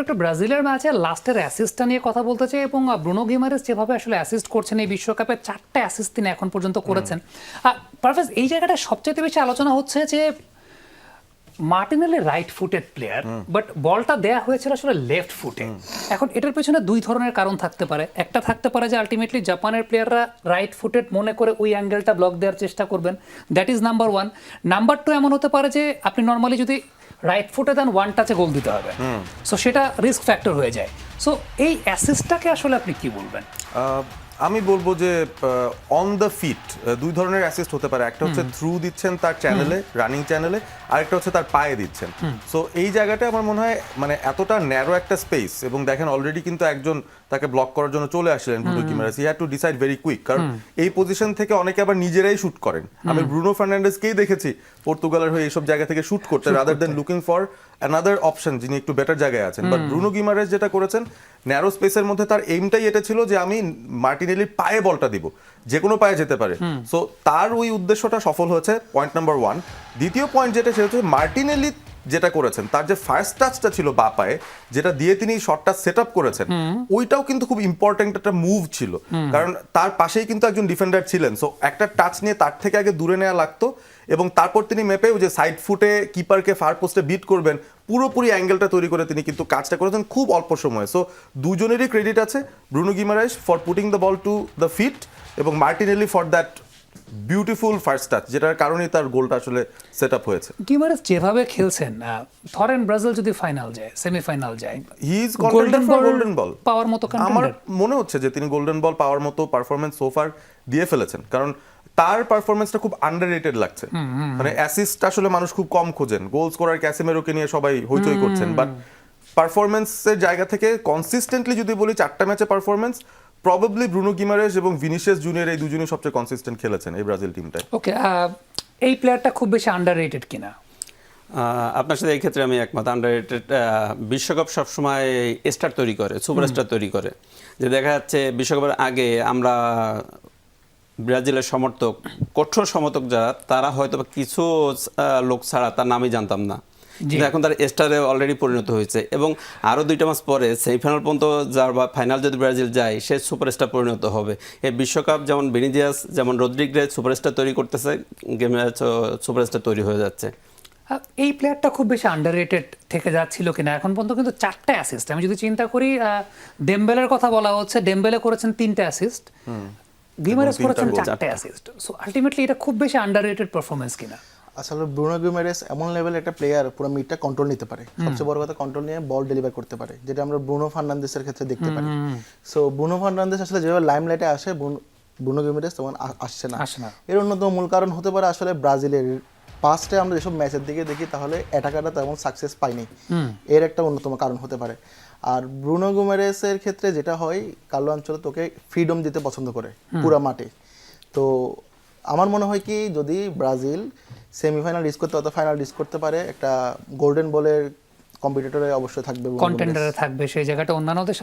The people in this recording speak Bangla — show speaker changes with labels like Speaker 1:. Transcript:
Speaker 1: একটু ব্রাজিলের ম্যাচে লাস্টের অ্যাসিস্টটা নিয়ে কথা বলতে চাই এবং ব্রুনো গিমারেস যেভাবে আসলে অ্যাসিস্ট করছেন এই বিশ্বকাপে 4টা অ্যাসিস্ট তিনি এখন পর্যন্ত করেছেন। পারফেক্ট, এই জায়গাটা সবচেয়ে বেশি আলোচনা হচ্ছে যে Martinelli right footed player, but বলটা দেয়া হয়েছিল আসলে লেফট ফুটে। এখন এটার পেছনে দুই ধরনের কারণ থাকতে পারে। একটা থাকতে পারে যে আলটিমেটলি জাপানের প্লেয়াররা রাইট ফুটেড মনে করে ওই অ্যাঙ্গেলটা ব্লক দেওয়ার চেষ্টা করবেন, that is number one. Number two, এমন হতে পারে যে আপনি নর্মালি যদি রাইট ফুটে দেন ওয়ান টাচে গোল দিতে হবে, সো সেটা রিস্ক ফ্যাক্টর হয়ে যায়। সো এই অ্যাসিস্টটাকে আসলে আপনি কি বলবেন?
Speaker 2: আমি বলবো যে অন দ্য ফিট দুই ধরনের অ্যাসিস্ট হতে পারে। একটা হচ্ছে থ্রু দিচ্ছেন তার চ্যানেলে, রানিং চ্যানেলে, আরেকটা হচ্ছে তার পায়ে দিচ্ছেন। সো এই জায়গাটা আমার মনে হয় মানে এতটা ন্যারো একটা স্পেস, এবং দেখেন অলরেডি কিন্তু একজন তাকে ব্লক করার জন্য চলে আসলেন Bruno Guimaraes. He had to decide very quick, কারণ এই পজিশন থেকে অনেকে আবার নিজেরাই শুট করেন। আমি ব্রুনো ফার্নান্ডেজকেই দেখেছি পর্তুগালের হয়ে এইসব জায়গা থেকে শুট করতে, rather than looking for another option যিনি একটু বেটার জায়গায় আছেন। বাট ব্রুনো গিমারেস যেটা করেছেন ন্যারো স্পেসের মধ্যে, তার এইমটাই এটা ছিল যে আমি মার্টিনেলির পায়ে বলটা দিব, যে কোনো পায়ে যেতে পারে। সো তার ওই উদ্দেশ্যটা সফল হয়েছে, পয়েন্ট নাম্বার ওয়ান। দ্বিতীয় পয়েন্ট যেটা সেটা হচ্ছে মার্টিনেলি যেটা করেছেন, তার যে ফার্স্ট টাচটা ছিল বা পায়ে, যেটা দিয়ে তিনি শটটা সেট আপ করেছেন, ওইটাও কিন্তু খুব ইম্পর্টেন্ট একটা মুভ ছিল, কারণ তার পাশেই কিন্তু একজন ডিফেন্ডার ছিলেন। সো একটা টাচ নিয়ে তার থেকে আগে দূরে নেওয়া লাগতো, এবং তারপর তিনি মেপে যে সাইড ফুটে কিপারকে ফার পোস্টে বিট করবেন, পুরোপুরি অ্যাঙ্গেলটা তৈরি করে তিনি কিন্তু কাজটা করেছেন খুব অল্প সময়ে। সো দুজনেরই ক্রেডিট আছে, Bruno Guimaraes for putting the ball to the feet এবং Martinelli for that beautiful first touch, যেটার কারণেই তার গোলটা আসলে সেট আপ হয়েছে।
Speaker 1: গিমারেস যেভাবে খেলছেন, ধরেন ব্রাজিল যদি ফাইনাল যায়, সেমিফাইনাল যায়,
Speaker 2: he is contender for golden ball
Speaker 1: পাওয়ার মতো।
Speaker 2: আমার মনে হচ্ছে যে তিনি গোল্ডেন বল পাওয়ার মতো পারফরমেন্স সোফার দিয়ে ফেলেছেন, কারণ তার পারফরমেন্সটা খুব আন্ডাররেটেড লাগছে। মানে অ্যাসিস্ট আসলে মানুষ খুব কম খোঁজেন, গোল স্কোরার ক্যাসিমেরোকে নিয়ে সবাই হইচই করছেন, বাট পারফরমেন্সের জায়গা থেকে কনসিস্টেন্টলি যদি বলি 4টা ম্যাচে পারফরমেন্স, প্রবাবলি ব্রুনো গিমারেস এবং ভিনিসিয়াস জুনিয়র এই দুজনই সবচেয়ে কনসিস্টেন্ট খেলেছেন এই ব্রাজিল টিমটায়।
Speaker 1: ওকে, এই প্লেয়ারটা খুব বেশি আন্ডাররেটেড কিনা?
Speaker 3: আপনার সাথে এই ক্ষেত্রে আমি একমত। আন্ডাররেটেড। বিশ্বকাপ সবসময় স্টার তৈরি করে, সুপারস্টার তৈরি করে। যে দেখা যাচ্ছে বিশ্বকাপের আগে আমরা ব্রাজিলের সমর্থক, কঠোর সমর্থক যারা, তারা হয়তো কিছু লোক ছাড়া তার নামই জানতাম না, কিন্তু এখন তার স্টারে অলরেডি পরিণত হয়েছে, এবং আরও 2টা ম্যাচ পরে সেমিফাইনাল পর্যন্ত যার বা ফাইনাল যদি ব্রাজিল যায়, সে সুপারস্টার পরিণত হবে। এই বিশ্বকাপ যেমন ভিনিসিয়াস, যেমন রদ্রিগেজ সুপারস্টার তৈরি করতেছে, গেমে সুপারস্টার তৈরি হয়ে যাচ্ছে।
Speaker 1: এই প্লেয়ারটা খুব বেশি আন্ডাররেটেড থেকে যাচ্ছিল কিনা? এখন পর্যন্ত কিন্তু 4টা অ্যাসিস্ট। আমি যদি চিন্তা করি, ডেম্বেলের কথা বলা হচ্ছে, ডেম্বেলে করেছেন 3টা অ্যাসিস্ট, গিমারেস করেছেন 4টা অ্যাসিস্ট। সো আলটিমেটলি এটা খুব বেশি আন্ডাররেটেড পারফরমেন্স কিনা?
Speaker 4: আসলে ব্রুনো গিমারেস এমন লেভেলের একটা প্লেয়ার, পুরো মিডটা কন্ট্রোল নিতে পারে, সবচেয়ে বড় কথা কন্ট্রোল নিয়ে বল ডেলিভার করতে পারে, যেটা আমরা ব্রুনো ফার্নান্দেসের ক্ষেত্রে দেখতে পারি। সো ব্রুনো ফার্নান্দেস আসলে যেভাবে লাইমলাইটে আসে, ব্রুনো গিমারেস তেমন আসছে না। এর অন্যতম মূল কারণ হতে পারে আসলে ব্রাজিলের পাস্টে আমরা যেসব ম্যাচের দিকে দেখি, তাহলে অ্যাটাকাররা তেমন সাকসেস পায়নি, এর একটা অন্যতম কারণ হতে পারে। আর ব্রুনো গিমারেসের ক্ষেত্রে যেটা হয়, কার্লো আনচেলত্তি ফ্রিডম দিতে পছন্দ করে পুরো মাঠে। তো আমার মনে হয় কি, যদি ব্রাজিল সেমিফাইনাল রিস্ক করতে অথবা ফাইনাল রিস্ক করতে পারে, একটা গোল্ডেন বলের কম্পিটিটরে অবশ্যই থাকবে,
Speaker 1: কন্টেন্ডারে থাকবে, সেই জায়গাটা অন্যান্যদের